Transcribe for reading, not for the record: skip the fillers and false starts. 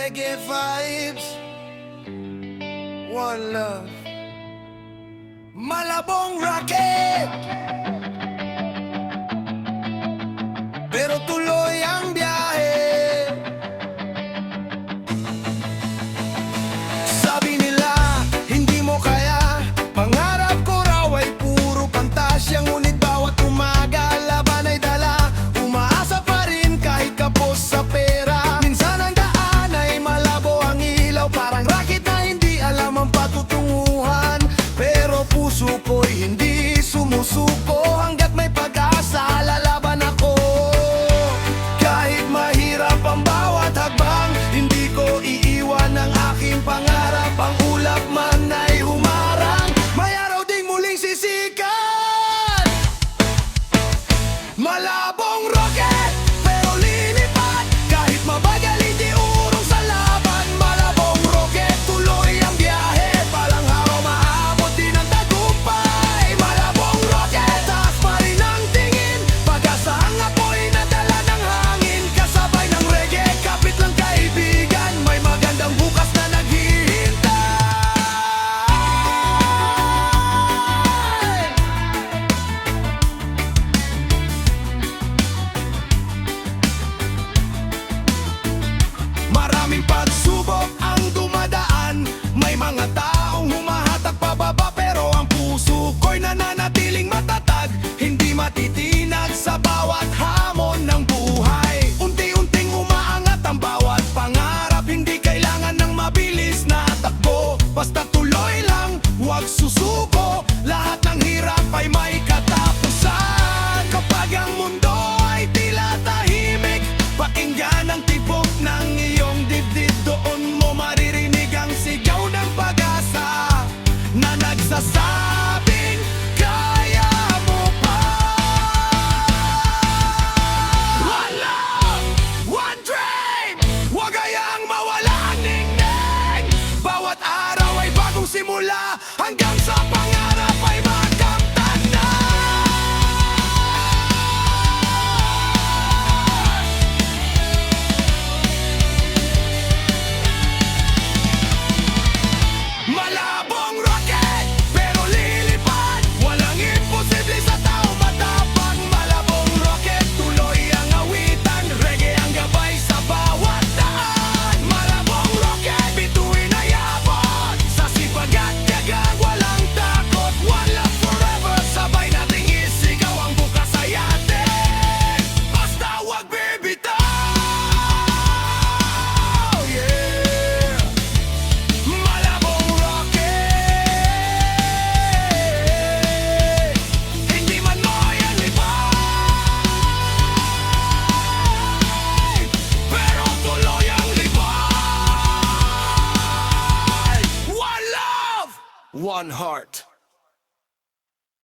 reggae vibes. One love. Malabong rocket, pero tuloy ang biyahe. Sabi nila, hindi mo kaya. Pangarap ko raw ay puro pantasya, ngunit bawat umaga laban ay dala. Umaasa pa rin kahit kapos sa pera. Minsan ang daan ay malabo ang ilaw, parang rocket na hindi alam ang patutunguhan. Pero puso ko'y hindi sumusuko, hanggat may pag-asa lalaban ako. Kahit mahirap ang bawat hakbang, hindi ko iiwan ang aking pangarap. Ang ulap man ay humarang, may araw ding muling sisikat. Malabong rocket, pero lilipad. Kahit mabagal hindi urong sa laban. Malabong rocket, tuloy ang biyahe. Palang araw maabot din ang tagumpay. Malabong rocket, taas pa rin ang tingin. Pag-asa ang apoy na dala ng hangin. Kasabay ng reggae, kapit lang kaibigan. May magandang bukas na naghihintay. Maraming pagsubok ang dumadaan. May mga taong humahatak pababa, pero ang puso ko'y nananatiling matatag. Hindi matitinag sa bawat hamon ng buhay. Unti-unting umaangat ang bawat pangarap. Hindi kailangan ng mabilis na takbo, basta tuloy lang, huwag susuko. Lahat ng hirap ay may katapusan. Kapag ang mundo ay tila tahimik, pakinggan ang tibok ng iyong dibdib. Doon mo maririnig ang sigaw ng pag-asa na nagsasabing kaya mo pa. One love, one dream, huwag hayang mawala ang ningning. Bawat araw ay bagong simula, hanggang sa pangarap ay makamtan na. Malabong rocket, pero lilipad. Walang imposible sa tao matapang. Malabong rocket, tuloy ang awitan. Reggae ang gabay sa bawat daan. Malabong rocket, bituin ay abot. Sa sipag at tiyaga, walang takot. One love forever, sabay nating isigaw ang bukas ay atin. Basta wag bibitaw. Yeah. Malabong rocket, hindi man mo yan lipay, pero tuloy ang lipay. One love, one heart.